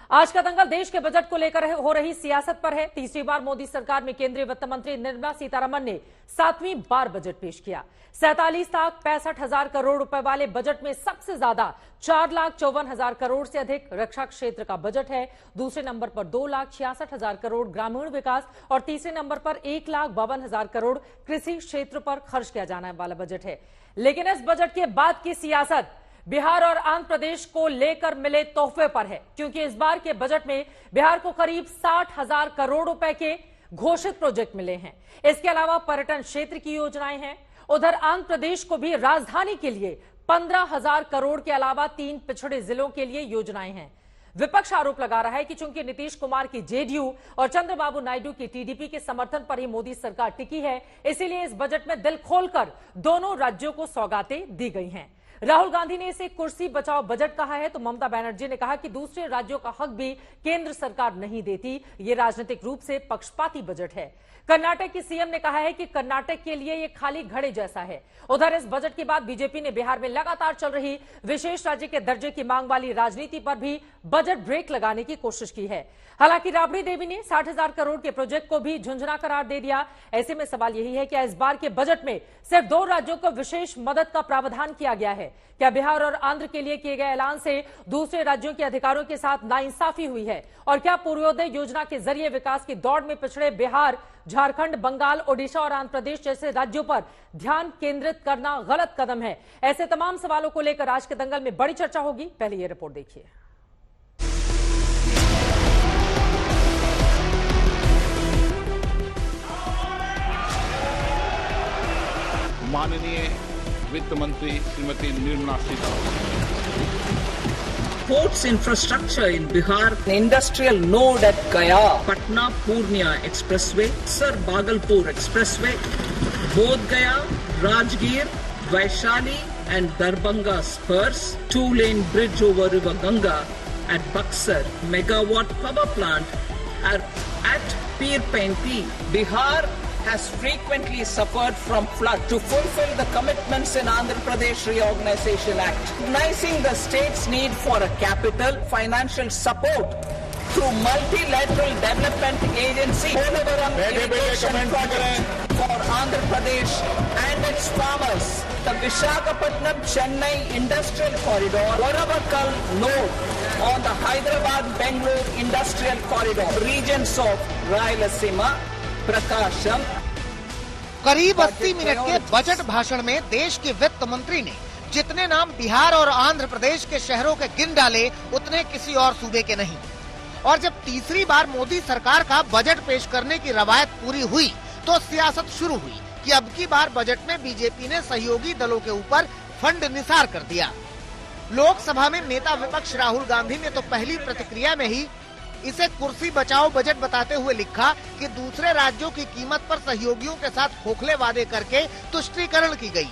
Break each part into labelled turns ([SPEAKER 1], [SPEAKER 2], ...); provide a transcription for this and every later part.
[SPEAKER 1] आज का दंगल देश के बजट को लेकर हो रही सियासत पर है। तीसरी बार मोदी सरकार में केंद्रीय वित्त मंत्री निर्मला सीतारमण ने 7वीं बार बजट पेश किया। 47,65,000 करोड़ रुपए वाले बजट में सबसे ज्यादा 4,54,000 करोड़ से अधिक रक्षा क्षेत्र का बजट है। दूसरे नंबर पर 2,66,000 करोड़ ग्रामीण विकास और तीसरे नंबर पर 1,52,000 करोड़ कृषि क्षेत्र पर खर्च किया जाने वाला बजट है। लेकिन इस बजट के बाद की सियासत बिहार और आंध्र प्रदेश को लेकर मिले तोहफे पर है, क्योंकि इस बार के बजट में बिहार को करीब 60,000 करोड़ रुपए के घोषित प्रोजेक्ट मिले हैं। इसके अलावा पर्यटन क्षेत्र की योजनाएं हैं। उधर आंध्र प्रदेश को भी राजधानी के लिए 15,000 करोड़ के अलावा 3 पिछड़े जिलों के लिए योजनाएं हैं। विपक्ष आरोप लगा रहा है कि चूंकि नीतीश कुमार की जेडीयू और चंद्रबाबू नायडू की टीडीपी के समर्थन पर ही मोदी सरकार टिकी है, इसीलिए इस बजट में दिल खोलकर दोनों राज्यों को सौगातें दी गई हैं। राहुल गांधी ने इसे कुर्सी बचाओ बजट कहा है, तो ममता बनर्जी ने कहा कि दूसरे राज्यों का हक भी केंद्र सरकार नहीं देती, ये राजनीतिक रूप से पक्षपाती बजट है। कर्नाटक की सीएम ने कहा है कि कर्नाटक के लिए ये खाली घड़े जैसा है। उधर इस बजट के बाद बीजेपी ने बिहार में लगातार चल रही विशेष राज्य के दर्जे की मांग वाली राजनीति पर भी बजट ब्रेक लगाने की कोशिश की है। हालांकि राबड़ी देवी ने 60,000 करोड़ के प्रोजेक्ट को भी झुंझुना करार दे दिया। ऐसे में सवाल यही है कि इस बार के बजट में सिर्फ 2 राज्यों को विशेष मदद का प्रावधान किया गया है। क्या बिहार और आंध्र के लिए किए गए ऐलान से दूसरे राज्यों के अधिकारियों के साथ नाइंसाफी हुई है? और क्या पूर्वोदय योजना के जरिए विकास की दौड़ में पिछड़े बिहार, झारखंड, बंगाल, ओडिशा और आंध्र प्रदेश जैसे राज्यों पर ध्यान केंद्रित करना गलत कदम है? ऐसे तमाम सवालों को लेकर आज के दंगल में बड़ी चर्चा होगी। पहले ये रिपोर्ट देखिए।
[SPEAKER 2] माननीय वित्त मंत्री Shrimati Nirmala Sitharaman.
[SPEAKER 3] Ports infrastructure in Bihar, industrial node at Gaya, Patna Purnia Expressway, Sir Bhagalpur Expressway, Bodh Gaya, Rajgir, Vaishali and Darbhanga spurs, 2-lane bridge over River Ganga at Buxar, megawatt power plant at Pir Painti. Bihar has frequently suffered from flood. To fulfill the commitments in Andhra Pradesh Reorganization Act, recognizing the state's need for a capital financial support through multilateral development agency, Polavaram irrigation project for Andhra Pradesh and its farmers, the Visakhapatnam-Chennai industrial corridor, Varavakal node on the Hyderabad-Bangalore industrial corridor, regions of Rayalaseema, प्रकाशम।
[SPEAKER 4] करीब 80 minute के budget भाषण में देश के वित्त मंत्री ने जितने नाम बिहार और आंध्र प्रदेश के शहरों के गिन डाले, उतने किसी और सूबे के नहीं। और जब तीसरी बार मोदी सरकार का बजट पेश करने की रवायत पूरी हुई, तो सियासत शुरू हुई कि अब की बार बजट में बीजेपी ने सहयोगी दलों के ऊपर फंड निसार कर दिया। लोकसभा में नेता विपक्ष राहुल गांधी ने तो पहली प्रतिक्रिया में ही इसे कुर्सी बचाओ बजट बताते हुए लिखा कि दूसरे राज्यों की कीमत पर सहयोगियों के साथ खोखले वादे करके तुष्टीकरण की गई।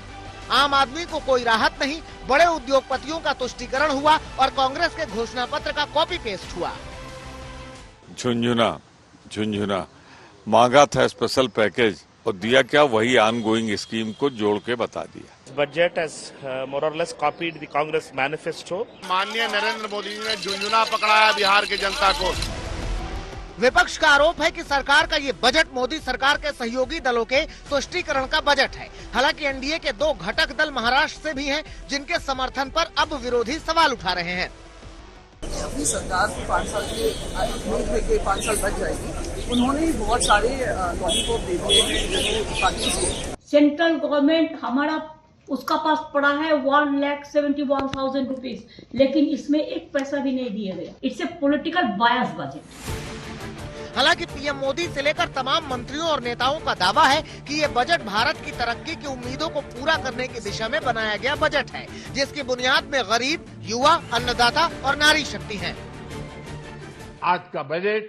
[SPEAKER 4] आम आदमी को कोई राहत नहीं, बड़े उद्योगपतियों का तुष्टीकरण हुआ और कांग्रेस के घोषणा पत्र का कॉपी पेस्ट हुआ।
[SPEAKER 5] झुंझुना मांगा था स्पेशल पैकेज और दिया क्या, वही ऑनगोइंग स्कीम को जोड़ के बता दिया।
[SPEAKER 6] Budget has more or less copied the Congress manifesto.
[SPEAKER 2] माननीय नरेंद्र मोदी जी ने झुंझुना पकड़ाया बिहार की जनता को।
[SPEAKER 4] विपक्ष का आरोप है कि सरकार का ये बजट मोदी सरकार के सहयोगी दलों के तुष्टीकरण का बजट है। हालांकि एनडीए के 2 घटक दल महाराष्ट्र से भी हैं, जिनके समर्थन पर अब विरोधी सवाल उठा रहे हैं।
[SPEAKER 7] अपनी सरकार 5 साल के 5 साल बच जाएगी, उन्होंने बहुत सारे लॉलीपॉप दे दिए हैं।
[SPEAKER 8] सेंट्रल गवर्नमेंट हमारा उसका पास पड़ा है 1,71,000 रुपीज, लेकिन इसमें 1 पैसा भी नहीं दिया गया। It's a political bias budget.
[SPEAKER 4] हालांकि पीएम मोदी से लेकर तमाम मंत्रियों और नेताओं का दावा है कि ये बजट भारत की तरक्की की उम्मीदों को पूरा करने की दिशा में बनाया गया बजट है, जिसकी बुनियाद में गरीब, युवा, अन्नदाता और नारी शक्ति है।
[SPEAKER 2] आज का बजट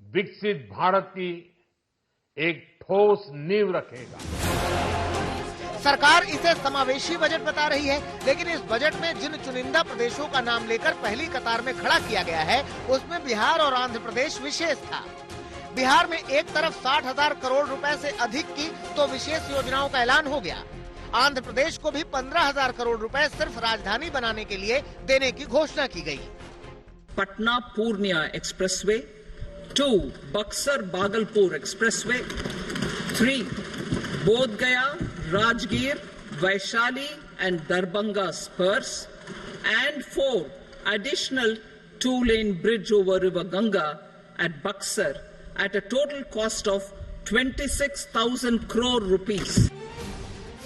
[SPEAKER 2] विकसित भारत की एक ठोस नींव रखेगा।
[SPEAKER 4] सरकार इसे समावेशी बजट बता रही है, लेकिन इस बजट में जिन चुनिंदा प्रदेशों का नाम लेकर पहली कतार में खड़ा किया गया है, उसमें बिहार और आंध्र प्रदेश विशेष था। बिहार में एक तरफ 60,000 करोड़ रुपए से अधिक की तो विशेष योजनाओं का ऐलान हो गया। आंध्र प्रदेश को भी 15,000 करोड़ रुपए सिर्फ राजधानी बनाने के लिए देने की घोषणा की गई।
[SPEAKER 3] Patna Purnia Expressway, 2 Buxar Bhagalpur Expressway, 3 Bodh Gaya, Rajgir, Vaishali and Darbhanga spurs, and 4 additional 2-lane bridge over River Ganga at Buxar at a total cost of 26,000 crore rupees.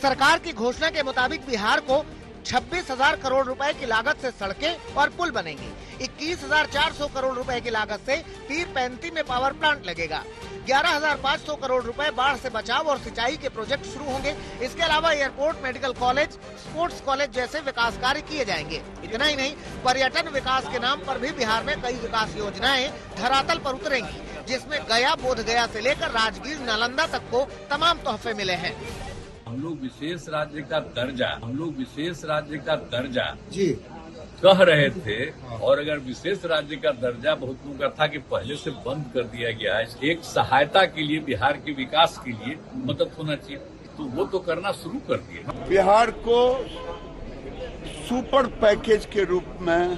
[SPEAKER 4] सरकार की घोषणा के मुताबिक बिहार को 26,000 करोड़ रुपए की लागत से सड़कें और पुल बनेंगे। 21,400 करोड़ रुपए की लागत से पीर पैंती में पावर प्लांट लगेगा। 11,500 करोड़ रुपए बाढ़ से बचाव और सिंचाई के प्रोजेक्ट शुरू होंगे। इसके अलावा airport, medical college, sports college जैसे विकास कार्य किए जाएंगे। इतना ही नहीं, पर्यटन विकास के नाम पर भी बिहार में कई विकास योजनाएं धरातल पर उतरेंगी, जिसमें गया, बोध गया से लेकर राजगीर, नालंदा तक को तमाम तोहफे मिले हैं।
[SPEAKER 9] हम लोग विशेष राज्य का दर्जा जी कह रहे थे, और अगर विशेष राज्य का दर्जा बहुत लोगों का था कि पहले से बंद कर दिया गया है, एक सहायता के लिए बिहार के विकास के लिए मदद होना चाहिए, तो वो तो करना शुरू कर दिए।
[SPEAKER 2] बिहार को सुपर पैकेज के रूप में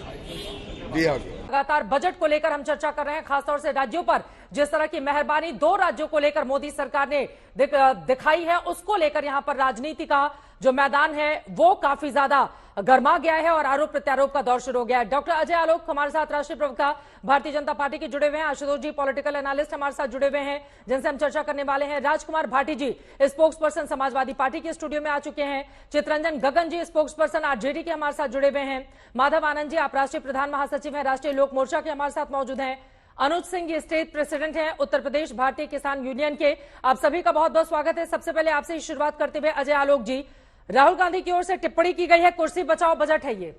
[SPEAKER 2] दिया गया।
[SPEAKER 1] लगातार बजट को लेकर हम चर्चा कर रहे हैं, खासतौर से राज्यों पर जिस तरह की मेहरबानी 2 राज्यों को लेकर मोदी सरकार ने दिखाई है, उसको लेकर यहां पर राजनीति का जो मैदान है वो काफी ज्यादा गर्मा गया है और आरोप प्रत्यारोप का दौर शुरू हो गया है। डॉक्टर अजय आलोक हमारे साथ, राष्ट्रीय प्रवक्ता भारतीय जनता पार्टी के जुड़े हुए हैं। आशुतोष जी पॉलिटिकल एनालिस्ट हमारे साथ जुड़े हुए हैं, जिनसे हम चर्चा करने वाले हैं। राजकुमार भाटी जी स्पोक्स पर्सन समाजवादी पार्टी के स्टूडियो में आ चुके हैं। चितरंजन गगन जी स्पोक्स पर्सन आरजेडी के हमारे साथ जुड़े हुए हैं। माधव आनंद जी आप राष्ट्रीय प्रधान महासचिव हैं, राष्ट्रीय लोक मोर्चा के हमारे साथ मौजूद हैं। अनुज सिंह जी स्टेट प्रेसिडेंट हैं उत्तर प्रदेश भारतीय किसान यूनियन के। आप सभी का बहुत बहुत स्वागत है। सबसे पहले आपसे ही शुरुआत करते हुए अजय आलोक जी, राहुल गांधी की ओर से टिप्पणी की गई है, कुर्सी बचाओ बजट है ये।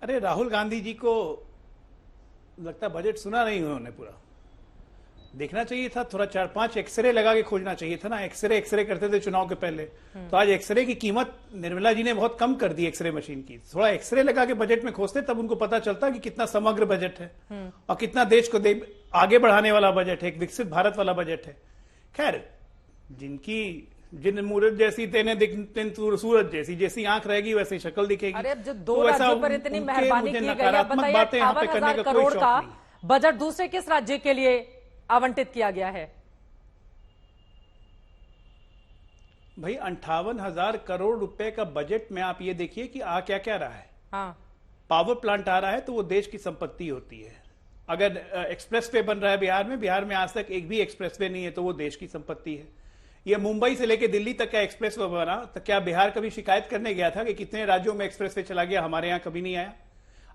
[SPEAKER 10] अरे राहुल गांधी जी को लगता है बजट सुना नहीं उन्होंने, पूरा देखना चाहिए था, थोड़ा 4-5 एक्सरे लगा के खोजना चाहिए था ना। एक्सरे करते थे चुनाव के पहले, तो आज एक्सरे की कीमत निर्मला जी ने बहुत कम कर दी एक्सरे मशीन की। थोड़ा एक्सरे लगा के बजट में खोजते, तब उनको पता चलता कि कितना समग्र बजट है और कितना देश को आगे बढ़ाने वाला बजट है, एक विकसित भारत वाला बजट है। खैर, जिन मूरत जैसी तेने सूरज जैसी आंख रहेगी वैसी शक्ल दिखेगी।
[SPEAKER 1] अरे अब जो 2 राज्यों पर इतनी मेहरबानी की गई है, बताइए 58,000 करोड़ का बजट दूसरे किस राज्य के लिए आवंटित किया गया है?
[SPEAKER 10] भाई 58,000 करोड़ रुपए का बजट में आप ये देखिए कि आ क्या क्या रहा है।
[SPEAKER 1] हाँ।
[SPEAKER 10] पावर प्लांट आ रहा है तो वो देश की संपत्ति होती है। अगर एक्सप्रेसवे बन रहा है बिहार में आज तक एक भी एक्सप्रेसवे नहीं है तो वो देश की संपत्ति है। ये मुंबई से लेकर दिल्ली तक का एक्सप्रेसवे बना, तो क्या बिहार कभी शिकायत करने गया था कि कितने राज्यों में एक्सप्रेसवे चला गया, हमारे यहां कभी नहीं आया?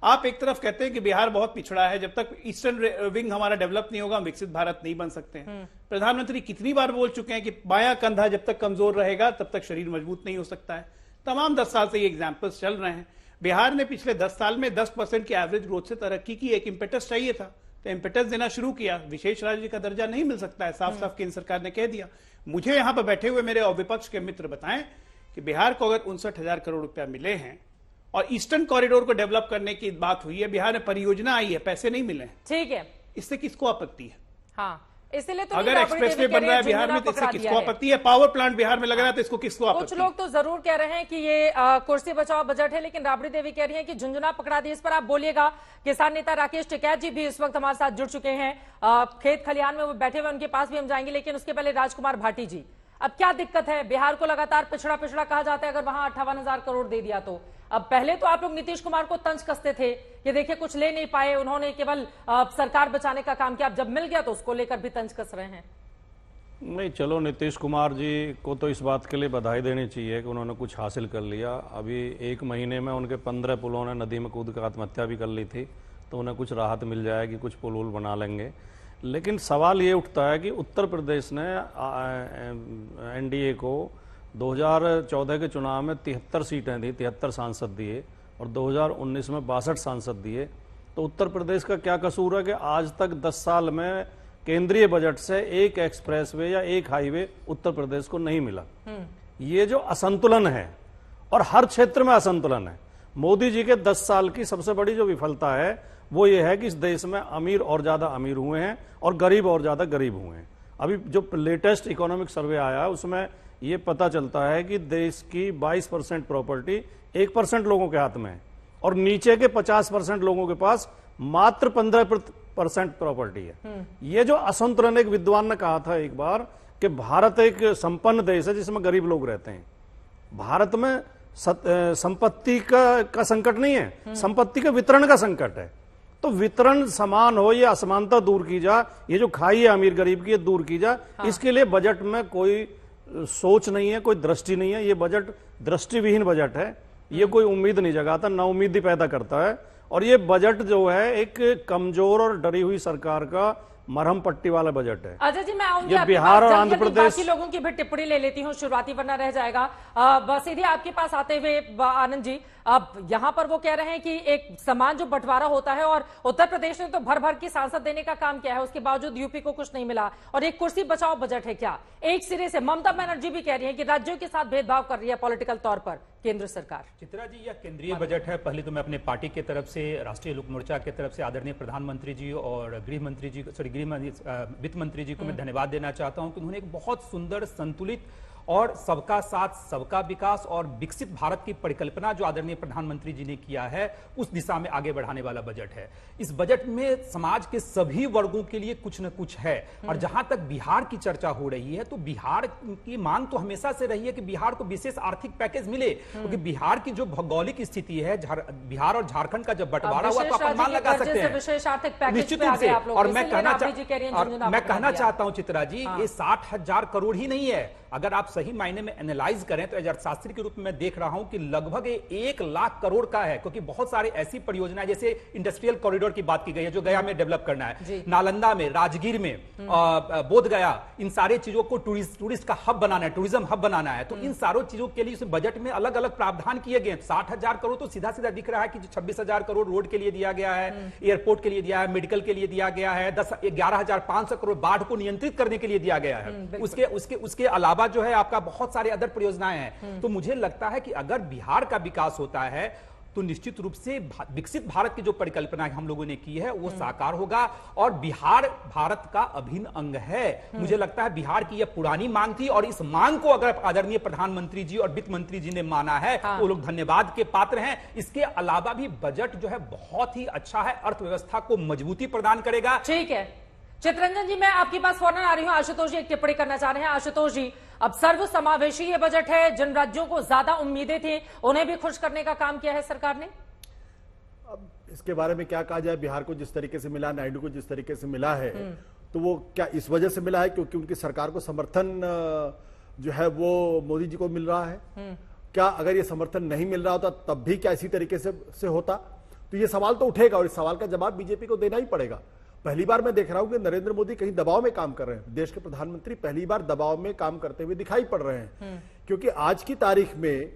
[SPEAKER 10] आप एक तरफ कहते हैं कि बिहार बहुत पिछड़ा है, जब तक ईस्टर्न विंग हमारा डेवलप नहीं होगा हम विकसित भारत नहीं बन सकते हैं। प्रधानमंत्री कितनी बार बोल चुके हैं कि बायां कंधा जब तक कमजोर रहेगा तब तक शरीर मजबूत नहीं हो सकता है। तमाम 10 साल से ये एग्जाम्पल्स चल रहे हैं। बिहार ने पिछले 10 साल में 10% की एवरेज ग्रोथ से तरक्की की। एक इम्पेटस चाहिए था तो इम्पेटस देना शुरू किया। विशेष राज्य का दर्जा नहीं मिल सकता है, साफ साफ केंद्र सरकार ने कह दिया। मुझे यहां पर बैठे हुए मेरे विपक्ष के मित्र बताएं कि बिहार को अगर 59,000 करोड़ रुपया मिले हैं और ईस्टर्न कॉरिडोर को डेवलप करने की बात हुई है, बिहार में परियोजना आई है, पैसे नहीं मिले,
[SPEAKER 1] ठीक है,
[SPEAKER 10] इससे किसको आपत्ति है?
[SPEAKER 1] हाँ, इसलिए तो
[SPEAKER 10] अगर एक्सप्रेसवे बन रहा है बिहार में तो इससे किसको आपत्ति है? पावर प्लांट बिहार में लग रहा है तो इसको किसको आपत्ति?
[SPEAKER 1] कुछ लोग तो जरूर कह रहे हैं कि ये कुर्सी बचाओ बजट है, लेकिन राबड़ी देवी कह रही हैं कि झुंझुना पकड़ा दी। इस पर आप बोलिएगा। किसान नेता राकेश टिकैत जी भी इस वक्त हमारे साथ जुड़ चुके हैं, खेत खलिहान में वो बैठे हुए, उनके पास भी हम जाएंगे, लेकिन उसके पहले राजकुमार भाटी जी, अब क्या दिक्कत है? बिहार को लगातार पिछड़ा कहा जाता है, अगर वहां 58,000 करोड़ दे दिया तो। अब पहले तो आप लोग नीतीश कुमार को तंज कसते थे कि देखिए कुछ ले नहीं पाए, उन्होंने केवल सरकार बचाने का काम किया। अब जब मिल गया तो उसको लेकर भी तंज कस रहे हैं।
[SPEAKER 11] नहीं, चलो नीतीश कुमार जी को तो इस बात के लिए बधाई देनी चाहिए कि उन्होंने कुछ हासिल कर लिया। अभी 1 महीने में उनके 15 पुलों ने नदी में कूद कर आत्महत्या भी कर ली थी, तो उन्हें कुछ राहत मिल जाएगी, कुछ पुल वुल बना लेंगे। लेकिन सवाल ये उठता है कि उत्तर प्रदेश ने एनडीए को 2014 के चुनाव में 73 सीटें दी, 73 सांसद दिए, और 2019 में 62 सांसद दिए। तो उत्तर प्रदेश का क्या कसूर है कि आज तक 10 साल में केंद्रीय बजट से एक एक्सप्रेसवे या एक हाईवे उत्तर प्रदेश को नहीं मिला। ये जो असंतुलन है, और हर क्षेत्र में असंतुलन है, मोदी जी के 10 साल की सबसे बड़ी जो विफलता है वो ये है कि इस देश में अमीर और ज्यादा अमीर हुए हैं और गरीब और ज्यादा गरीब हुए हैं। अभी जो लेटेस्ट इकोनॉमिक सर्वे आया है उसमें ये पता चलता है कि देश की 22% प्रॉपर्टी 1% लोगों के हाथ में है और नीचे के 50% लोगों के पास मात्र 15% प्रॉपर्टी है। ये जो असंतुलन, एक विद्वान ने कहा था एक बार कि भारत एक संपन्न देश है जिसमें गरीब लोग रहते हैं। भारत में संपत्ति का संकट नहीं है, संपत्ति के वितरण का संकट है। तो वितरण समान हो, ये असमानता दूर की जा, ये जो खाई है अमीर गरीब की, ये दूर की जा। इसके लिए बजट में कोई सोच नहीं है, कोई दृष्टि नहीं है। ये बजट दृष्टिविहीन बजट है। ये कोई उम्मीद नहीं जगाता, ना उम्मीद पैदा करता है। और ये बजट जो है एक कमजोर और डरी हुई सरकार का मरहम पट्टी वाला बजट है।
[SPEAKER 1] अजय जी, मैं आऊंगी
[SPEAKER 11] ये बिहार और आंध्र प्रदेश,
[SPEAKER 1] बाकी लोगों की भी टिप्पणी ले लेती हूँ शुरुआती, वरना रह जाएगा। सीधे आपके पास आते हुए आनंद जी, अब यहाँ पर वो कह रहे हैं कि एक समान जो बंटवारा होता है, और उत्तर प्रदेश ने तो भर भर की सांसद देने का काम किया है, उसके बावजूद यूपी को कुछ नहीं मिला, और एक कुर्सी बचाओ बजट है क्या? एक सिरे से ममता बनर्जी भी कह रही है कि राज्यों के साथ भेदभाव कर रही है पॉलिटिकल तौर पर केंद्र सरकार।
[SPEAKER 12] चित्रा जी, यह केंद्रीय बजट है। पहले तो मैं अपने पार्टी की तरफ से, राष्ट्रीय लोक मोर्चा की तरफ से आदरणीय प्रधानमंत्री जी और वित्त मंत्री जी को मैं धन्यवाद देना चाहता हूं कि उन्होंने एक बहुत सुंदर, संतुलित और सबका साथ सबका विकास और विकसित भारत की परिकल्पना जो आदरणीय प्रधानमंत्री जी ने किया है, उस दिशा में आगे बढ़ाने वाला बजट है। इस बजट में समाज के सभी वर्गों के लिए कुछ न कुछ है। और जहां तक बिहार की चर्चा हो रही है, तो बिहार की मांग तो हमेशा से रही है कि बिहार को विशेष आर्थिक पैकेज मिले, क्योंकि बिहार की जो भौगोलिक स्थिति है, बिहार और झारखंड का जब बंटवारा हुआ तो आप अनुमान लगा सकते हैं निश्चित रूप से। और मैं कहना चाहता हूं चित्रा जी, ये 60,000 करोड़ ही नहीं है। अगर आप सही मायने में एनालाइज करें तो अर्थशास्त्री के रूप में मैं देख रहा हूं कि लगभग 1 लाख करोड़ का है, क्योंकि बहुत सारी ऐसी परियोजनाएं, जैसे इंडस्ट्रियल कॉरिडोर की बात की गई है जो गया में डेवलप करना है, नालंदा में, राजगीर में, बोध गया, इन सारे चीजों को टूरिस्ट का हब बनाना है, टूरिज्म हब बनाना है। तो इन सारों चीजों के लिए इस बजट में अलग अलग प्रावधान किए गए। 60,000 करोड़ तो सीधा सीधा दिख रहा है कि 26,000 करोड़ रोड के लिए दिया गया है, एयरपोर्ट के लिए दिया है, मेडिकल के लिए दिया गया है, 11,500 करोड़ बाढ़ को नियंत्रित करने के लिए दिया गया है। उसके अलावा जो है आपका बहुत सारे अदर परियोजनाएं हैं। तो मुझे लगता है कि अगर बिहार का विकास होता है तो निश्चित रूप से विकसित भारत की जो परिकल्पना हम लोगों ने की है वो साकार होगा। और बिहार भारत का अभिन्न अंग है। मुझे लगता है बिहार की यह पुरानी मांग थी, और इस मांग को अगर आदरणीय प्रधानमंत्री जी और वित्त मंत्री जी ने माना है, वो लोग धन्यवाद के पात्र हैं। इसके अलावा भी बजट जो है बहुत ही अच्छा है, अर्थव्यवस्था को मजबूती प्रदान करेगा।
[SPEAKER 1] ठीक है चित्रंजन जी, मैं आपके पास फौरन आ रही हूं। आशुतोष जी एक टिप्पणी करना चाह रहे हैं। आशुतोष जी, अब सर्व समावेशी ये बजट है, जिन राज्यों को ज्यादा उम्मीदें थी उन्हें भी खुश करने का काम किया है सरकार ने।
[SPEAKER 13] अब इसके बारे में क्या कहा जाए, बिहार को जिस तरीके से मिला, नायडू को जिस तरीके से मिला है, तो वो क्या इस वजह से मिला है क्योंकि उनकी सरकार को समर्थन जो है वो मोदी जी को मिल रहा है? क्या अगर ये समर्थन नहीं मिल रहा होता तब भी क्या इसी तरीके से होता? तो ये सवाल तो उठेगा, और इस सवाल का जवाब बीजेपी को देना ही पड़ेगा। पहली बार मैं देख रहा हूं कि नरेंद्र मोदी कहीं दबाव में काम कर रहे हैं। देश के प्रधानमंत्री पहली बार दबाव में काम करते हुए दिखाई पड़ रहे हैं, क्योंकि आज की तारीख में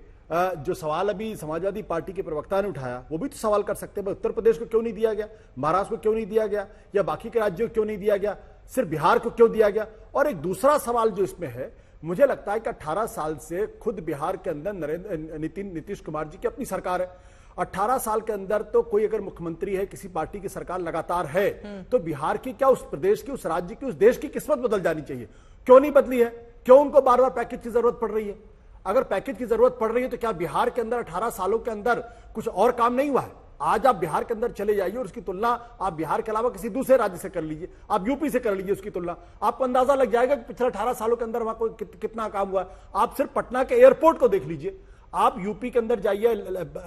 [SPEAKER 13] जो सवाल अभी समाजवादी पार्टी के प्रवक्ता ने उठाया, वो भी तो सवाल कर सकते हैं, उत्तर प्रदेश को क्यों नहीं दिया गया, महाराष्ट्र को क्यों नहीं दिया गया, या बाकी के राज्यों को क्यों नहीं दिया गया, सिर्फ बिहार को क्यों दिया गया? और एक दूसरा सवाल जो इसमें है, मुझे लगता है कि 18 साल से खुद बिहार के अंदर नीतीश कुमार जी की अपनी सरकार है। 18 साल के अंदर तो कोई अगर मुख्यमंत्री है, किसी पार्टी की सरकार लगातार है, तो बिहार की क्या, उस प्रदेश की, उस राज्य की, उस देश की किस्मत बदल जानी चाहिए? क्यों नहीं बदली है? क्यों उनको बार बार पैकेज की जरूरत पड़ रही है? अगर पैकेज की जरूरत पड़ रही है तो क्या बिहार के अंदर 18 सालों के अंदर कुछ और काम नहीं हुआ है? आज आप बिहार के अंदर चले जाइए और उसकी तुलना आप बिहार के अलावा किसी दूसरे राज्य से कर लीजिए, आप यूपी से कर लीजिए, उसकी तुलना आपको अंदाजा लग जाएगा कि पिछले 18 सालों के अंदर वहां कोई कितना काम हुआ। आप सिर्फ पटना के एयरपोर्ट को देख लीजिए, आप यूपी के अंदर जाइए,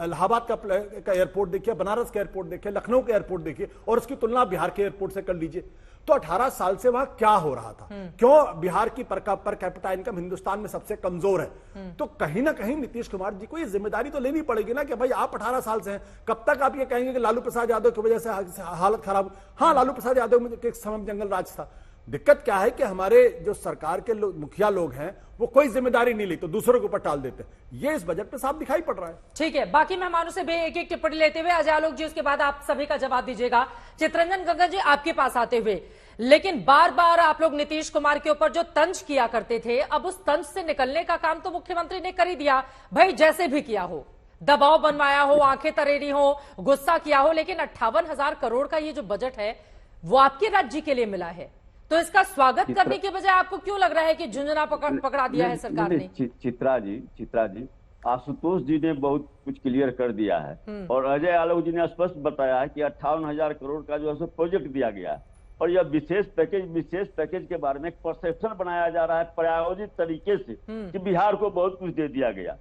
[SPEAKER 13] इलाहाबाद का एयरपोर्ट देखिए, बनारस का एयरपोर्ट देखिए, लखनऊ का एयरपोर्ट देखिए, और उसकी तुलना बिहार के एयरपोर्ट से कर लीजिए। तो 18 साल से वहां क्या हो रहा था? क्यों बिहार की पर कैपिटा इनकम हिंदुस्तान में सबसे कमजोर है? तो कहीं ना कहीं नीतीश कुमार जी को ये जिम्मेदारी तो लेनी पड़ेगी ना कि भाई आप 18 साल से हैं, कब तक आप ये कहेंगे कि लालू प्रसाद यादव की वजह से हालत खराब? हाँ, लालू प्रसाद यादव में एक समय जंगल राज था। दिक्कत क्या है कि हमारे जो सरकार के मुखिया लोग हैं वो कोई जिम्मेदारी नहीं ली तो दूसरों के ऊपर टाल देते हैं। ये इस बजट में साफ दिखाई पड़ रहा है।
[SPEAKER 1] ठीक है, बाकी मेहमानों से भी एक एक टिप्पणी लेते हुए अजय आलोक जी, उसके बाद आप सभी का जवाब दीजिएगा। चित्रंजन गंगा जी आपके पास आते हुए, लेकिन बार बार आप लोग नीतीश कुमार के ऊपर जो तंज किया करते थे, अब उस तंज से निकलने का काम तो मुख्यमंत्री ने कर ही दिया। भाई जैसे भी किया हो, दबाव बनवाया हो, आंखें तरेरी हो, गुस्सा किया हो, लेकिन 58,000 करोड़ का ये जो बजट है वो आपके राज्य के लिए मिला है। तो इसका स्वागत करने के बजाय आपको क्यों लग रहा है कि झुंझुना पकड़ा दिया है सरकार ने?
[SPEAKER 14] चित्रा जी आशुतोष जी ने बहुत कुछ क्लियर कर दिया है और अजय आलोक जी ने स्पष्ट बताया है कि 58,000 करोड़ का जो है प्रोजेक्ट दिया गया है और यह विशेष पैकेज के बारे में एक परसेप्शन बनाया जा रहा है प्रायोजित तरीके से कि बिहार को बहुत कुछ दे दिया गया।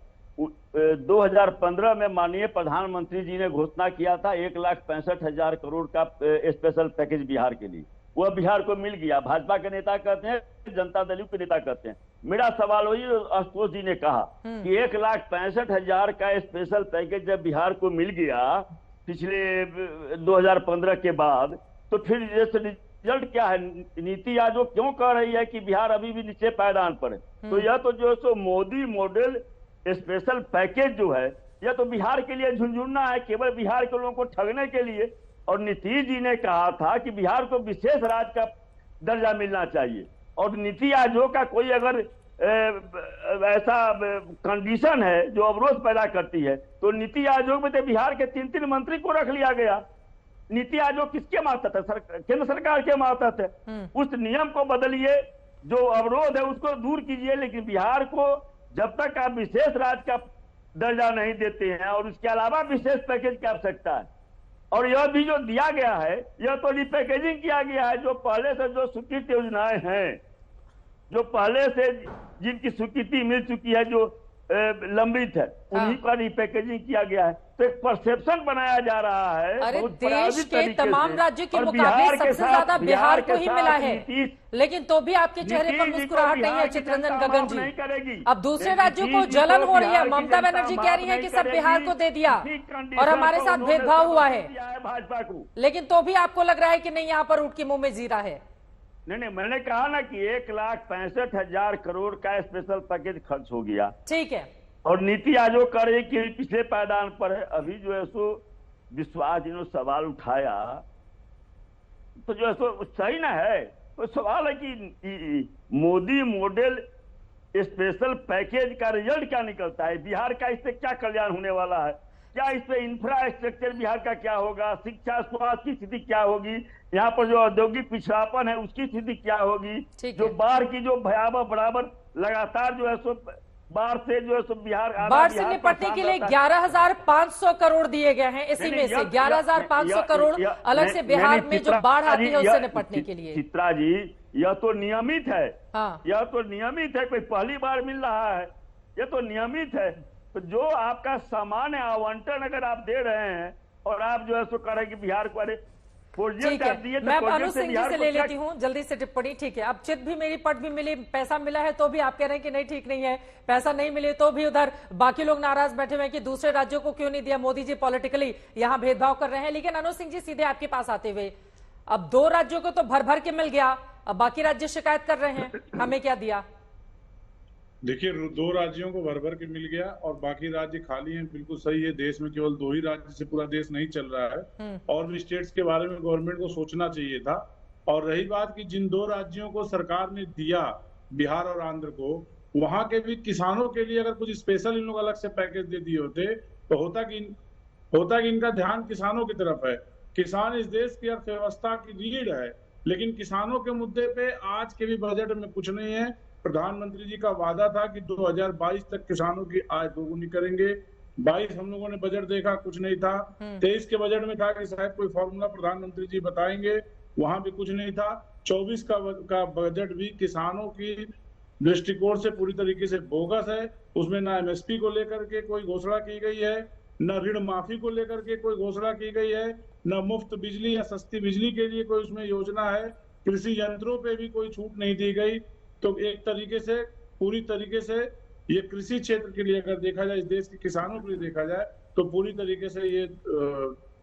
[SPEAKER 14] 2015 में माननीय प्रधानमंत्री जी ने घोषणा किया था 1,65,000 करोड़ का स्पेशल पैकेज बिहार के लिए, वह बिहार को मिल गया। भाजपा के नेता कहते हैं, जनता दल के नेता कहते हैं। मेरा सवाल वही आशुतोष जी ने कहा कि 1,65,000 का स्पेशल पैकेज जब बिहार को मिल गया पिछले 2015 के बाद, तो फिर रिजल्ट क्या है? नीति आयोग क्यों कह रही है कि बिहार अभी भी नीचे पायदान पर है? तो यह तो जो सो मोदी मॉडल स्पेशल पैकेज जो है, यह तो बिहार के लिए झुंझुनना है, केवल बिहार के लोगों को ठगने के लिए। और नीतीश जी ने कहा था कि बिहार को विशेष राज्य का दर्जा मिलना चाहिए और नीति आयोग का कोई अगर ऐसा कंडीशन है जो अवरोध पैदा करती है, तो नीति आयोग में तो बिहार के 3 मंत्री को रख लिया गया। नीति आयोग किसके मातहत है? केंद्र सरकार के मातहत है। उस नियम को बदलिए, जो अवरोध है उसको दूर कीजिए, लेकिन बिहार को जब तक आप विशेष राज्य का दर्जा नहीं देते हैं और उसके अलावा विशेष पैकेज की आवश्यकता है। और यह भी जो दिया गया है, यह तो रिपैकेजिंग किया गया है। जो पहले से जो स्वीकृत योजनाएं हैं, जो पहले से जिनकी स्वीकृति मिल चुकी है, जो लंबित है, उन्हीं का रिपैकेजिंग किया गया है। तो एक परसेप्शन बनाया जा रहा है।
[SPEAKER 1] अरे देश के तमाम राज्यों के मुकाबले सबसे ज्यादा बिहार को ही मिला है, लेकिन तो भी आपके चेहरे पर मुस्कुराहट नहीं है चित्ररंजन गगन जी। अब दूसरे राज्यों को जलन हो रही है। ममता बनर्जी कह रही है कि सब बिहार को दे दिया और हमारे साथ भेदभाव हुआ है,
[SPEAKER 14] भाजपा को,
[SPEAKER 1] लेकिन तो भी आपको लग रहा है कि नहीं, यहाँ पर ऊँट की मुंह में जीरा है।
[SPEAKER 14] नहीं, मैंने कहा ना कि 1,65,000 करोड़ का स्पेशल पैकेज खर्च हो गया।
[SPEAKER 1] ठीक है। और
[SPEAKER 14] नीति आयोग कर रही कि पिछले पायदान पर है। अभी जो है सो विश्वास जिन्होंने सवाल उठाया, तो जो है सो सही ना है। तो सवाल है कि मोदी मॉडल स्पेशल पैकेज का रिजल्ट क्या निकलता है? बिहार का इससे क्या कल्याण होने वाला है? क्या इससे इंफ्रास्ट्रक्चर बिहार का क्या होगा? शिक्षा स्वास्थ्य की स्थिति क्या होगी? यहाँ पर जो औद्योगिक पिछड़ापन है उसकी स्थिति क्या होगी? जो बाढ़ की जो भयावह बराबर लगातार जो है सो बाढ़ से जो है सो
[SPEAKER 1] बाढ़ से निपटने के लिए 11,500 करोड़ दिए गए हैं। इसी में से 11,500 करोड़ अलग से बिहार में जो बाढ़ आती है उससे निपटने के लिए।
[SPEAKER 14] चित्रा जी, यह तो नियमित है।
[SPEAKER 1] हाँ।
[SPEAKER 14] यह तो नियमित है, कोई पहली बार मिल रहा है, यह तो नियमित है। तो जो आपका सामान्य आवंटन अगर आप दे रहे हैं और आप जो है सो कह रहे हैं कि बिहार को अरे
[SPEAKER 1] ठीक है, मैं अनुज सिंह जी से ले लेती हूँ जल्दी से टिप्पणी। ठीक है, अब चित भी मेरी पट भी मिली, पैसा मिला है तो भी आप कह रहे हैं कि नहीं ठीक नहीं है, पैसा नहीं मिले तो भी उधर बाकी लोग नाराज बैठे हुए हैं कि दूसरे राज्यों को क्यों नहीं दिया, मोदी जी पॉलिटिकली यहाँ भेदभाव कर रहे हैं। लेकिन अनुज सिंह जी सीधे आपके पास आते हुए, अब 2 राज्यों को तो भर भर के मिल गया, अब बाकी राज्य शिकायत कर रहे हैं हमें क्या दिया।
[SPEAKER 15] देखिए, 2 राज्यों को भर भर के मिल गया और बाकी राज्य खाली हैं। बिल्कुल सही है, देश में केवल 2 ही राज्य से पूरा देश नहीं चल रहा है और भी स्टेट्स के बारे में गवर्नमेंट को सोचना चाहिए था। और रही बात कि जिन 2 राज्यों को सरकार ने दिया, बिहार और आंध्र को, वहां के भी किसानों के लिए अगर कुछ स्पेशल इन लोग अलग से पैकेज दे दिए होते तो होता कि इनका ध्यान किसानों की तरफ है। किसान इस देश की अर्थव्यवस्था की रीढ़ है, लेकिन किसानों के मुद्दे पे आज के भी बजट में कुछ नहीं है। प्रधानमंत्री जी का वादा था कि 2022 तक किसानों की आय दोगुनी करेंगे। 22 हम लोगों ने बजट देखा, कुछ नहीं था। 23 के बजट में था कि शायद कोई फॉर्मूला प्रधानमंत्री जी बताएंगे, वहां भी कुछ नहीं था। 24 का बजट भी किसानों की दृष्टिकोण से पूरी तरीके से बोगस है। उसमें ना एमएसपी को लेकर के कोई घोषणा की गई है, न ऋण माफी को लेकर के कोई घोषणा की गई है, न मुफ्त बिजली या सस्ती बिजली के लिए कोई उसमें योजना है। कृषि यंत्रों पे भी कोई छूट नहीं दी गई। तो एक तरीके से पूरी तरीके से ये कृषि क्षेत्र के लिए अगर देखा जाए, इस देश के किसानों के लिए देखा जाए, तो पूरी तरीके से ये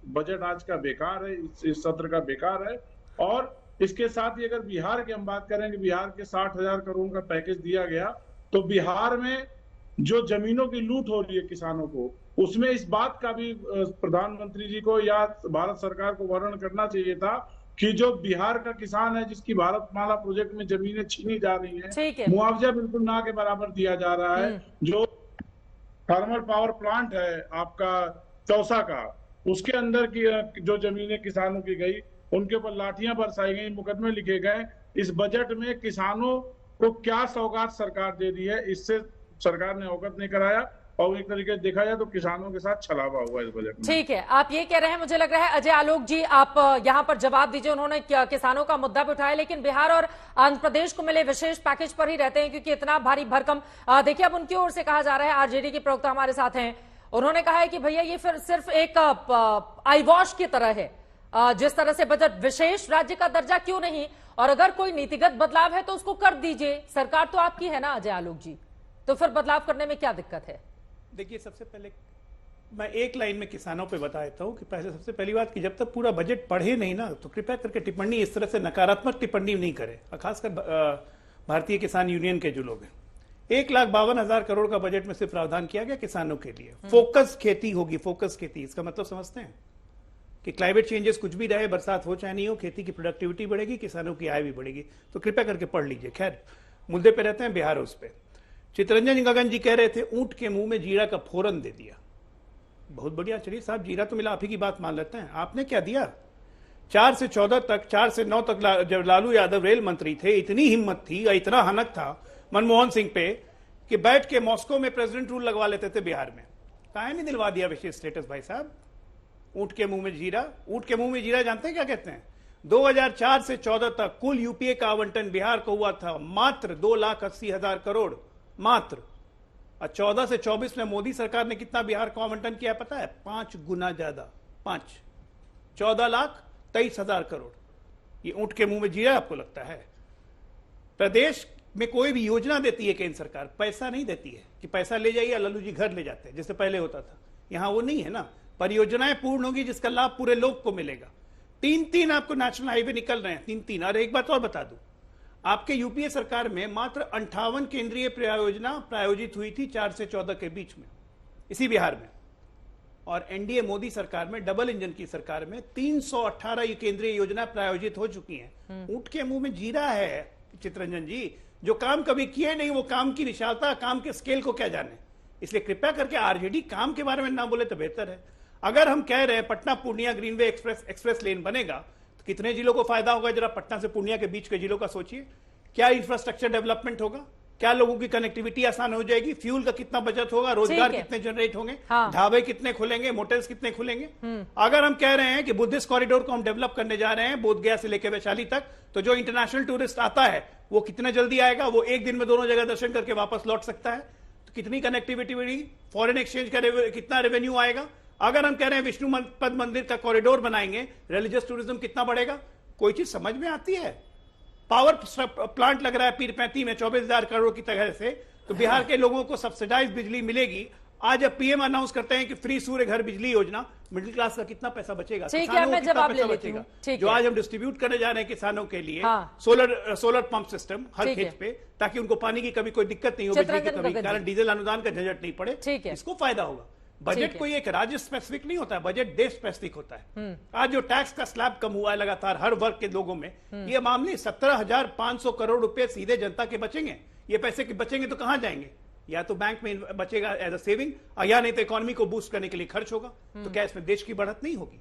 [SPEAKER 15] बजट आज का बेकार है, इस सत्र का बेकार है। और इसके साथ ही अगर बिहार की हम बात करें कि बिहार के 60,000 करोड़ का पैकेज दिया गया, तो बिहार में जो जमीनों की लूट हो रही है किसानों को, उसमें इस बात का भी प्रधानमंत्री जी को या भारत सरकार को वर्णन करना चाहिए था कि जो बिहार का किसान है जिसकी भारतमाला प्रोजेक्ट में जमीनें छीनी जा रही हैं, मुआवजा बिल्कुल ना के बराबर दिया जा रहा है। जो थर्मल पावर प्लांट है आपका चौसा का, उसके अंदर की जो जमीनें किसानों की गई, उनके ऊपर लाठियां बरसाई गई, मुकदमे लिखे गए। इस बजट में किसानों को क्या सौगात सरकार दे दी है, इससे सरकार ने अवगत नहीं कराया। और एक तरीके से देखा जाए तो किसानों के साथ छलावा हुआ इस बजट में।
[SPEAKER 1] ठीक है, आप ये कह रहे हैं, मुझे लग रहा है अजय आलोक जी आप यहां पर जवाब दीजिए। उन्होंने किसानों का मुद्दा भी उठाया, लेकिन बिहार और आंध्र प्रदेश को मिले विशेष पैकेज पर ही रहते हैं, क्योंकि इतना भारी भरकम। देखिए, अब उनकी ओर से कहा जा रहा है, आरजेडी के प्रवक्ता हमारे साथ हैं, उन्होंने कहा है कि भैया ये फिर सिर्फ एक आई वॉश की तरह है। जिस तरह से बजट विशेष राज्य का दर्जा क्यों नहीं, और अगर कोई नीतिगत बदलाव है तो उसको कर दीजिए, सरकार तो आपकी है ना अजय आलोक जी, तो फिर बदलाव करने में क्या दिक्कत है?
[SPEAKER 10] देखिए, सबसे पहले मैं एक लाइन में किसानों पे बता देता हूं कि पहले सबसे पहली बात कि जब तक पूरा बजट पढ़े नहीं ना, तो कृपया करके टिप्पणी इस तरह से नकारात्मक टिप्पणी नहीं करें, खासकर भारतीय किसान यूनियन के जो लोग हैं। 1,52,000 करोड़ का बजट में से प्रावधान किया गया किसानों के लिए। फोकस खेती होगी, फोकस खेती, इसका मतलब समझते हैं कि क्लाइमेट चेंजेस कुछ भी रहे, बरसात हो चाहे नहीं हो, खेती की प्रोडक्टिविटी बढ़ेगी, किसानों की आय भी बढ़ेगी। तो कृपया करके पढ़ लीजिए। खैर, मुद्दे पे रहते हैं, बिहार उस पे। चितरंजन गगन जी कह रहे थे ऊंट के मुंह में जीरा का फोरन दे दिया। बहुत बढ़िया, चलिए साहब, जीरा तो मिला, आप ही की बात मान लेते हैं। आपने क्या दिया? 4 से 14 तक, 4 से 9 तक जब लालू यादव रेल मंत्री थे, इतनी हिम्मत थी, इतना हनक था मनमोहन सिंह पे कि बैठ के मॉस्को में प्रेसिडेंट रूल लगवा लेते थे बिहार में। काहे नहीं दिलवा दिया विशेष स्टेटस भाई साहब? ऊंट के मुंह में जीरा, ऊंट के मुंह में जीरा जानते हैं क्या कहते हैं? 2004 से 14 तक कुल यूपीए का आवंटन बिहार को हुआ था मात्र 2,80,000 करोड़, मात्र। और 14 से 24 में मोदी सरकार ने कितना बिहार को आवंटन किया पता है? 5 गुना ज्यादा, 5, 14,23,000 करोड़। ये ऊंट के मुंह में जीरा आपको लगता है? प्रदेश में कोई भी योजना देती है केंद्र सरकार, पैसा नहीं देती है कि पैसा ले जाइए लल्लू जी घर ले जाते हैं जैसे पहले होता था। यहां वो नहीं है ना, परियोजनाएं पूर्ण होगी जिसका लाभ पूरे लोग को मिलेगा। 3 आपको नेशनल हाईवे निकल रहे हैं, 3। और एक बात और बता दूं, आपके यूपीए सरकार में मात्र 58 केंद्रीय परियोजना प्रायोजित हुई थी 4 से 14 के बीच में, इसी बिहार में। और एनडीए मोदी सरकार में, डबल इंजन की सरकार में 318 केंद्रीय योजना प्रायोजित हो चुकी हैं। ऊंट के मुंह में जीरा है चितरंजन जी, जो काम कभी किए नहीं, वो काम की विशालता, काम के स्केल को क्या जाने। इसलिए कृपया करके आरजेडी काम के बारे में ना बोले तो बेहतर है। अगर हम कह रहे हैं पटना पूर्णिया ग्रीनवे एक्सप्रेस लेन बनेगा तो कितने जिलों को फायदा होगा? जरा पटना से पूर्णिया के बीच के जिलों का सोचिए। क्या इंफ्रास्ट्रक्चर डेवलपमेंट होगा? क्या लोगों की कनेक्टिविटी आसान हो जाएगी? फ्यूल का कितना बचत होगा? रोजगार कितने जनरेट होंगे? ढाबे कितने खुलेंगे? मोटेल्स कितने खुलेंगे? अगर हम कह रहे हैं कि बुद्धिस्ट कॉरिडोर को हम डेवलप करने जा रहे हैं बोधगया से लेकर वैशाली तक, तो जो इंटरनेशनल टूरिस्ट आता है वो कितना जल्दी आएगा? वो एक दिन में दोनों जगह दर्शन करके वापस लौट सकता है। तो कितनी कनेक्टिविटी बढ़ेगी? फॉरेन एक्सचेंज का कितना रेवेन्यू आएगा? अगर हम कह रहे हैं विष्णु पद मंदिर का कॉरिडोर बनाएंगे, रिलीजियस टूरिज्म कितना बढ़ेगा? कोई चीज समझ में आती है? पावर प्लांट लग रहा है पीरपैंती में 24,000 करोड़ की तरह से, तो बिहार के लोगों को सब्सिडाइज बिजली मिलेगी। आज अब पीएम अनाउंस करते हैं कि फ्री सूर्य घर बिजली योजना, मिडिल क्लास का कितना पैसा बचेगा? किसानों को कितना पैसा बचेगा? जो आज हम डिस्ट्रीब्यूट करने जा रहे हैं किसानों के लिए, सोलर पंप सिस्टम हर खेत पे, ताकि उनको पानी की कभी कोई दिक्कत नहीं हो, बिजली की कभी कारण डीजल अनुदान का झंझट नहीं पड़े, इसको फायदा होगा। बजट कोई एक राज्य स्पेसिफिक नहीं होता है, बजट देश स्पेसिफिक होता है। आज जो टैक्स का स्लैब कम हुआ है लगातार हर वर्ग के लोगों में, ये मामले 17,500 करोड़ रुपए सीधे जनता के बचेंगे। ये पैसे के बचेंगे तो कहां जाएंगे? या तो बैंक में बचेगा एज अ सेविंग, या नहीं तो इकोनॉमी को बूस्ट करने के लिए खर्च होगा। तो क्या इसमें देश की बढ़त नहीं होगी?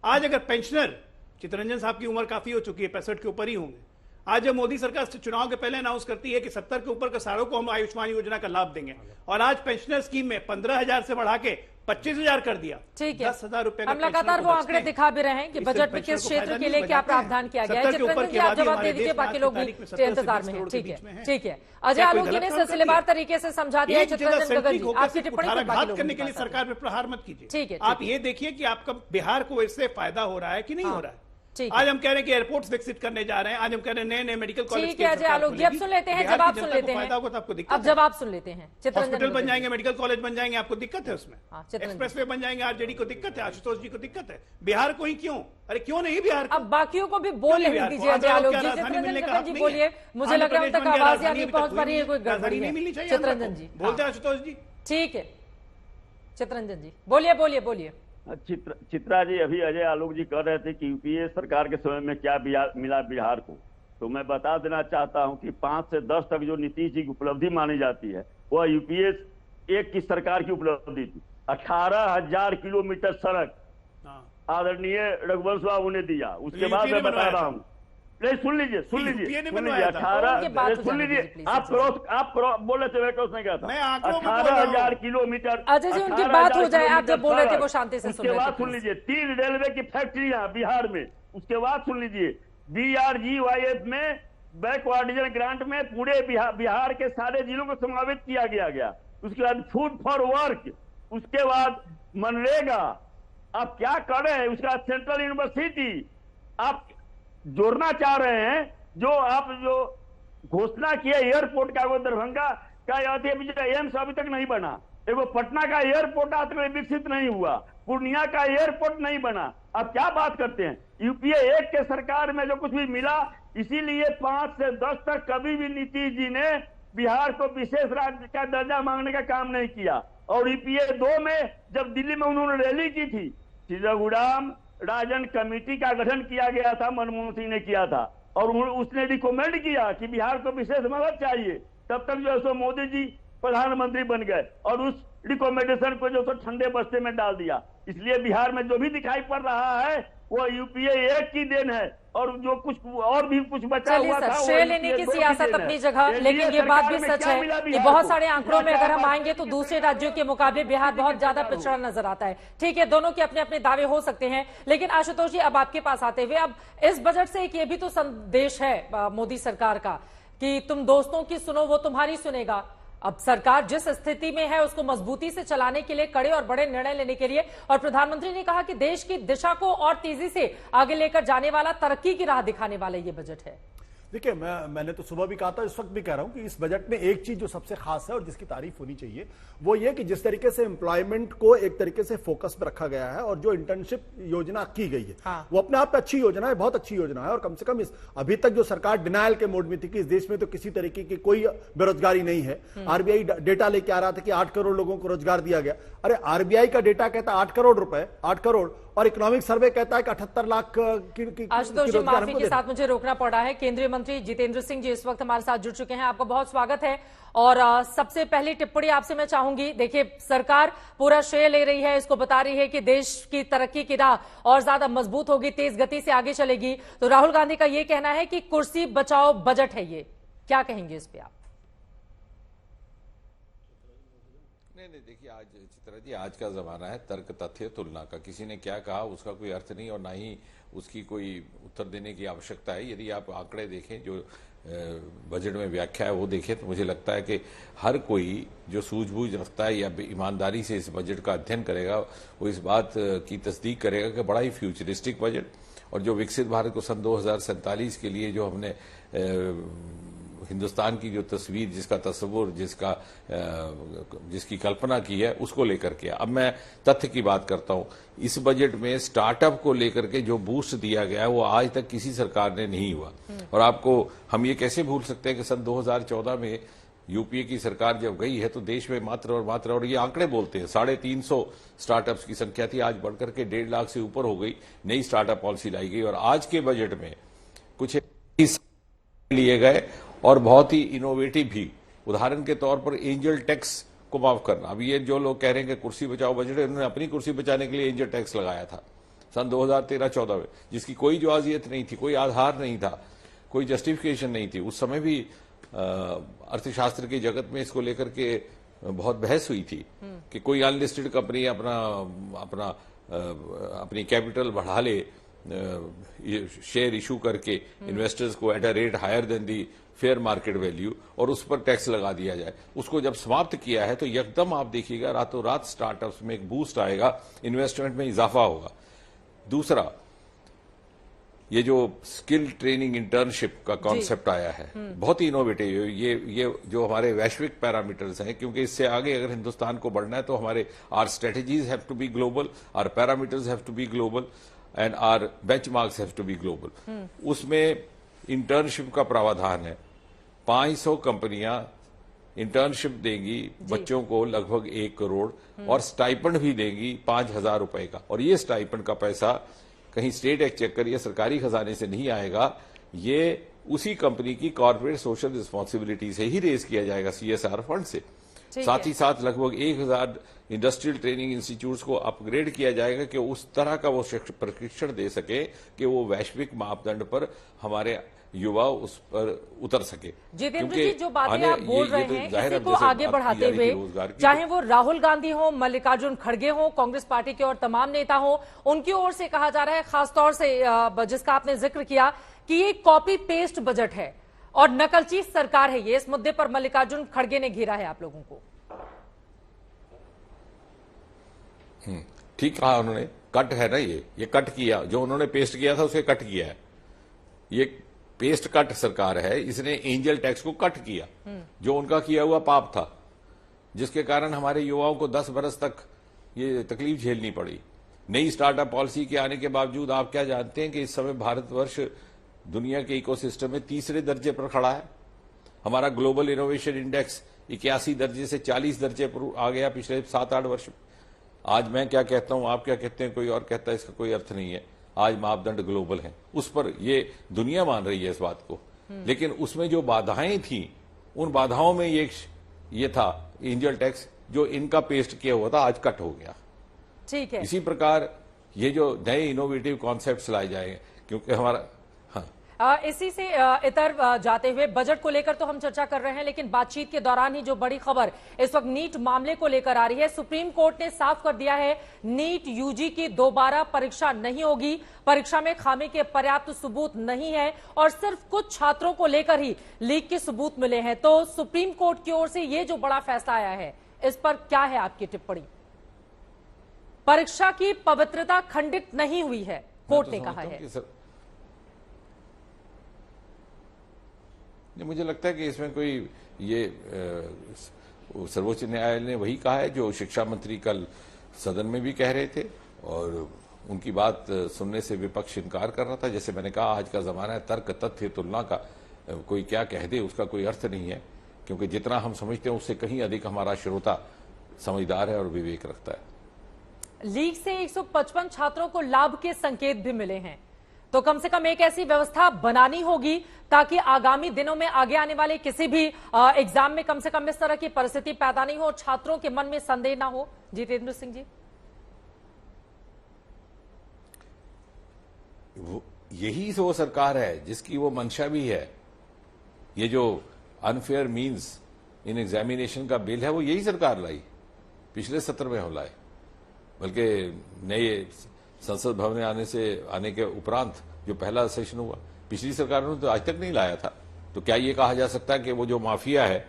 [SPEAKER 10] आज अगर पेंशनर, चितरंजन साहब की उम्र काफी हो चुकी है, 65 के ऊपर ही होंगे, आज जब मोदी सरकार चुनाव के पहले अनाउंस करती है कि 70 के ऊपर के सारों को हम आयुष्मान योजना का लाभ देंगे, और आज पेंशनर स्कीम में 15,000 से बढ़ा के 25,000 कर दिया।
[SPEAKER 1] ठीक है,
[SPEAKER 10] 10,000 रुपए
[SPEAKER 1] हम लगातार वो आंकड़े दिखा भी रहे हैं कि बजट में किस क्षेत्र के लिए क्या प्रावधान किया गया है। चितरंजन जी आप जवाब दे दीजिए, बाकी लोग भी इंतजार में हैं। ठीक है, ठीक है। अजय आलोक जी ने सिलसिलेवार तरीके से समझा दिया। चितरंजन गगन जी आपकी टिप्पणी पर बाकी लोग
[SPEAKER 10] करने के लिए सरकार पे प्रहार मत कीजिए।
[SPEAKER 1] ठीक है,
[SPEAKER 10] आप ये देखिए कि आपका बिहार को इससे फायदा हो रहा है कि नहीं हो रहा है। आज हम कह रहे हैं कि एयरपोर्ट्स विकसित करने जा रहे हैं, आज हम कह रहे हैं नए मेडिकल कॉलेज।
[SPEAKER 1] ठीक है अजय आलोक जी, अब सुन लेते हैं, जवाब सुन लेते हैं। अब जवाब सुन लेते हैं।
[SPEAKER 10] हॉस्पिटल बन जाएंगे, मेडिकल कॉलेज बन जाएंगे, आपको दिक्कत है उसमें? एक्सप्रेसवे बन जाएंगे, आरजेडी को दिक्कत है, आशुतोष जी को दिक्कत है, बिहार को ही क्यों? अरे क्यों नहीं बिहार?
[SPEAKER 1] अब बाकियों को भी बोलने दीजिए अजय आलोक जी। चितरंजन गगन जी बोलिए, मुझे लग रहा है उन तक आवाज नहीं पहुंच पा रही है, कोई गड़बड़ी है। चितरंजन जी
[SPEAKER 10] बोलते हैं, आशुतोष जी।
[SPEAKER 1] ठीक है, चितरंजन जी बोलिए बोलिए बोलिए।
[SPEAKER 14] चित्रा जी, अभी अजय आलोक जी कह रहे थे कि यूपीए सरकार के समय में क्या मिला बिहार को, तो मैं बता देना चाहता हूं कि 5 से 10 तक जो नीतीश जी की उपलब्धि मानी जाती है वह यूपीए 1 की सरकार की उपलब्धि थी। 18,000 किलोमीटर सड़क आदरणीय रघुवंश बाबू ने दिया। उसके बाद मैं बता रहा हूँ, नहीं, सुन लीजिए
[SPEAKER 10] UPA ने
[SPEAKER 14] सुन लीजिए
[SPEAKER 10] बनवाया था।
[SPEAKER 14] 18 सुन लीजिए, आप क्रॉस बोले थे, मैं क्रॉस नहीं कहता।
[SPEAKER 10] मैं आंकड़ों में बोल रहा हूं।
[SPEAKER 14] 18,000 किलोमीटर।
[SPEAKER 1] अजय जी, उनकी बात हो जाए, आप जब बोल रहे थे वो शांति से सुन रहे थे।
[SPEAKER 14] उसके बाद सुन लीजिए, 3 रेलवे की फैक्ट्रियां बिहार में। उसके बाद सुन लीजिए, BRGYF में बैकवर्ड रीजन ग्रांट में पूरे बिहार के सारे जिलों को समावेश किया गया। उसके बाद फूड फॉर वर्क, उसके बाद मनरेगा, आप क्या कर रहे हैं? उसके बाद सेंट्रल यूनिवर्सिटी आप जोड़ना चाह रहे हैं। जो घोषणा किया एयरपोर्ट का, वो दरभंगा का एम्स अभी तक नहीं बना, एगो पटना का एयरपोर्ट आज तक विकसित नहीं हुआ, पूर्णिया का एयरपोर्ट नहीं बना। आप क्या बात करते हैं? UPA 1 के सरकार में जो कुछ भी मिला, इसीलिए 5 से 10 तक कभी भी नीतीश जी ने बिहार को विशेष राज्य का दर्जा मांगने का काम नहीं किया। और UPA 2 में जब दिल्ली में उन्होंने रैली की थी, रघुराम राजन कमेटी का गठन किया गया था, मनमोहन सिंह ने किया था, और उसने रिकमेंड किया कि बिहार को विशेष मदद चाहिए। तब तक जो है सो मोदी जी प्रधानमंत्री बन गए और उस रिकमेंडेशन को जो सो ठंडे बस्ते में डाल दिया। इसलिए बिहार में जो भी दिखाई पड़ रहा है वो UPA 1 की देन है, और जो कुछ और भी कुछ बचा हुआ था वो
[SPEAKER 1] श्रेय लेने की सियासत अपनी जगह, लेकिन ये बात भी सच है कि बहुत सारे आंकड़ों में अगर हम आएंगे तो दूसरे राज्यों के मुकाबले बिहार बहुत ज्यादा पिछड़ा नजर आता है। ठीक है, दोनों के अपने अपने दावे हो सकते हैं, लेकिन आशुतोष जी, अब आपके पास आते हुए, अब इस बजट से एक ये भी तो संदेश है मोदी सरकार का कि तुम दोस्तों की सुनो, वो तुम्हारी सुनेगा। अब सरकार जिस स्थिति में है उसको मजबूती से चलाने के लिए कड़े और बड़े निर्णय लेने के लिए, और प्रधानमंत्री ने कहा कि देश की दिशा को और तेजी से आगे लेकर जाने वाला, तरक्की की राह दिखाने वाला ये बजट है।
[SPEAKER 13] देखिए, मैंने तो सुबह भी कहा था, इस वक्त भी कह रहा हूं कि इस बजट में एक चीज जो सबसे खास है और जिसकी तारीफ होनी चाहिए वो ये कि जिस तरीके से एम्प्लॉयमेंट को एक तरीके से फोकस में रखा गया है, और जो इंटर्नशिप योजना की गई है वो अपने आप में अच्छी योजना है, बहुत अच्छी योजना है। और कम से कम अभी तक जो सरकार डिनायल के मोड में थी कि इस देश में तो किसी तरीके की कोई बेरोजगारी नहीं है। RBI डेटा लेके आ रहा था कि 8 करोड़ लोगों को रोजगार दिया गया। अरे RBI का डेटा कहता है 8 करोड़ रुपए, 8 करोड़, और इकोनॉमिक सर्वे कहता है कि 78 लाख की
[SPEAKER 1] आशुतोष जी, माफी के साथ मुझे रोकना पड़ा है। केंद्रीय मंत्री जितेंद्र सिंह जी इस वक्त हमारे साथ जुड़ चुके हैं, आपका बहुत स्वागत है। और सबसे पहली टिप्पणी आपसे मैं चाहूंगी, देखिए सरकार पूरा श्रेय ले रही है, इसको बता रही है कि देश की तरक्की की राह और ज्यादा मजबूत होगी, तेज गति से आगे चलेगी। तो राहुल गांधी का ये कहना है कि कुर्सी बचाओ बजट है ये, क्या कहेंगे इस पे आप?
[SPEAKER 5] नहीं, देखिए, आज चित्रा जी, आज का जमाना है तर्क तथ्य तुलना का। किसी ने क्या कहा उसका कोई अर्थ नहीं, और ना ही उसकी कोई उत्तर देने की आवश्यकता है। यदि आप आंकड़े देखें, जो बजट में व्याख्या है वो देखें, तो मुझे लगता है कि हर कोई जो सूझबूझ रखता है या ईमानदारी से इस बजट का अध्ययन करेगा, वो इस बात की तस्दीक करेगा कि बड़ा ही फ्यूचरिस्टिक बजट, और जो विकसित भारत को सन 2047 के लिए जो हमने हिंदुस्तान की जो तस्वीर, जिसका तस्वुर, जिसकी कल्पना की है, उसको लेकर के। अब मैं तथ्य की बात करता हूं, इस बजट में स्टार्टअप को लेकर के जो बूस्ट दिया गया है वो आज तक किसी सरकार ने नहीं हुआ। और आपको हम ये कैसे भूल सकते हैं कि सन 2014 में UPA की सरकार जब गई है तो देश में मात्र और ये आंकड़े बोलते हैं 350 स्टार्टअप्स की संख्या थी, आज बढ़कर के 1.5 लाख से ऊपर हो गई। नई स्टार्टअप पॉलिसी लाई गई, और आज के बजट में कुछ लिए गए और बहुत ही इनोवेटिव भी। उदाहरण के तौर पर एंजल टैक्स को माफ करना। अब ये जो लोग कह रहे हैं कि कुर्सी बचाओ बजट है, उन्होंने अपनी कुर्सी बचाने के लिए एंजल टैक्स लगाया था सन 2013-14 में, जिसकी कोई जाजियत नहीं थी, कोई आधार नहीं था, कोई जस्टिफिकेशन नहीं थी। उस समय भी अर्थशास्त्र की जगत में इसको लेकर के बहुत बहस हुई थी कि कोई अनलिस्टेड कंपनी अपनी कैपिटल बढ़ा ले, शेयर इशू करके इन्वेस्टर्स को at a rate higher than the fair market value, और उस पर टैक्स लगा दिया जाए। उसको जब समाप्त किया है तो एकदम आप देखिएगा रातों रात स्टार्टअप्स में एक बूस्ट आएगा, इन्वेस्टमेंट में इजाफा होगा। दूसरा, ये जो स्किल ट्रेनिंग इंटर्नशिप का कॉन्सेप्ट आया है, बहुत ही इनोवेटिव है। ये जो हमारे वैश्विक पैरामीटर्स हैं, क्योंकि इससे आगे अगर हिंदुस्तान को बढ़ना है तो हमारे our strategies have to be global, our parameters have to be global, and our benchmarks have to be global. उसमें इंटर्नशिप का प्रावधान है। 500 कंपनियां इंटर्नशिप देंगी बच्चों को, लगभग 1 करोड़, और स्टाइपेंड भी देंगी 5,000 रुपए का। और ये स्टाइपेंड का पैसा कहीं स्टेट एक्सचेकर या सरकारी खजाने से नहीं आएगा, ये उसी कंपनी की कॉर्पोरेट सोशल रिस्पॉन्सिबिलिटी से ही रेज किया जाएगा, CSR फंड से। साथ ही साथ लगभग 1000 इंडस्ट्रियल ट्रेनिंग इंस्टीट्यूट्स को अपग्रेड किया जाएगा कि उस तरह का वो प्रशिक्षण दे सके कि वो वैश्विक मापदंड पर हमारे युवा उस पर उतर सके।
[SPEAKER 1] जितेंद्र जी, जो बातें आप बोल रहे हैं इसी को आगे बढ़ाते हुए, चाहे वो राहुल गांधी हो, मल्लिकार्जुन खड़गे हो, कांग्रेस पार्टी के और तमाम नेता हो, उनकी ओर से कहा जा रहा है, खासतौर से जिसका आपने जिक्र किया कि ये कॉपी पेस्ट बजट है और नकलची सरकार है। ये इस मुद्दे पर मल्लिकार्जुन खड़गे ने घेरा है आप लोगों को।
[SPEAKER 5] ठीक कहा उन्होंने, कट है ना, ये कट किया, जो उन्होंने पेस्ट किया था उसे कट किया है। ये पेस्ट कट सरकार है, इसने एंजल टैक्स को कट किया, जो उनका किया हुआ पाप था, जिसके कारण हमारे युवाओं को 10 बरस तक ये तकलीफ झेलनी पड़ी। नई स्टार्टअप पॉलिसी के आने के बावजूद आप क्या जानते हैं कि इस समय भारतवर्ष दुनिया के इकोसिस्टम में 3रे दर्जे पर खड़ा है। हमारा ग्लोबल इनोवेशन इंडेक्स 81 दर्जे से 40 दर्जे पर आ गया पिछले 7-8 वर्ष में। आज मैं क्या कहता हूं, आप क्या कहते हैं, कोई और कहता है, इसका कोई अर्थ नहीं है। आज मापदंड ग्लोबल है, उस पर ये दुनिया मान रही है इस बात को। लेकिन उसमें जो बाधाएं थी, उन बाधाओं में ये था एंजल टैक्स, जो इनका पेस्ट किया हुआ था, आज कट हो गया।
[SPEAKER 1] ठीक है,
[SPEAKER 5] इसी प्रकार ये जो नए इनोवेटिव कॉन्सेप्ट्स लाए जाएंगे, क्योंकि हमारा
[SPEAKER 1] इसी से इतर जाते हुए बजट को लेकर तो हम चर्चा कर रहे हैं, लेकिन बातचीत के दौरान ही जो बड़ी खबर इस वक्त नीट मामले को लेकर आ रही है, सुप्रीम कोर्ट ने साफ कर दिया है नीट यूजी की दोबारा परीक्षा नहीं होगी। परीक्षा में खामी के पर्याप्त सबूत नहीं है और सिर्फ कुछ छात्रों को लेकर ही लीक के सबूत मिले हैं। तो सुप्रीम कोर्ट की ओर से ये जो बड़ा फैसला आया है, इस पर क्या है आपकी टिप्पणी? परीक्षा की पवित्रता खंडित नहीं हुई है, कोर्ट ने कहा है।
[SPEAKER 5] मुझे लगता है कि इसमें कोई ये सर्वोच्च न्यायालय ने वही कहा है जो शिक्षा मंत्री कल सदन में भी कह रहे थे, और उनकी बात सुनने से विपक्ष इनकार कर रहा था। जैसे मैंने कहा, आज का जमाना है तर्क तथ्य तुलना का, कोई क्या कह दे उसका कोई अर्थ नहीं है, क्योंकि जितना हम समझते हैं उससे कहीं अधिक हमारा श्रोता समझदार है और विवेक रखता है।
[SPEAKER 1] लीक से 155 छात्रों को लाभ के संकेत भी मिले हैं, तो कम से कम एक ऐसी व्यवस्था बनानी होगी ताकि आगामी दिनों में आगे आने वाले किसी भी एग्जाम में कम से कम इस तरह की परिस्थिति पैदा नहीं हो और छात्रों के मन में संदेह ना हो। जितेंद्र सिंह जी,
[SPEAKER 5] यही वो सरकार है जिसकी वो मंशा भी है। ये जो अनफेयर मींस इन एग्जामिनेशन का बिल है, वो यही सरकार लाई, पिछले सत्र में हो लाए, बल्कि नए संसद भवन आने के उपरांत जो पहला सेशन हुआ, पिछली सरकारों ने तो आज तक नहीं लाया था। तो क्या ये कहा जा सकता है कि वो जो माफिया है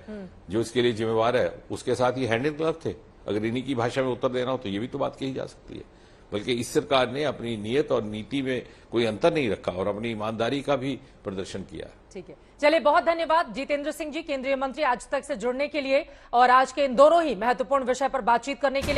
[SPEAKER 5] जो इसके लिए जिम्मेवार है, उसके साथ ही हैंड इन ग्लव थे? अगर इन्हीं की भाषा में उत्तर देना हो तो ये भी तो बात कही जा सकती है। बल्कि इस सरकार ने अपनी नीयत और नीति में कोई अंतर नहीं रखा और अपनी ईमानदारी का भी प्रदर्शन किया।
[SPEAKER 1] ठीक है, चलिए, बहुत धन्यवाद जितेंद्र सिंह जी, केंद्रीय मंत्री आज तक से जुड़ने के लिए और आज के इन दोनों ही महत्वपूर्ण विषय पर बातचीत करने के लिए।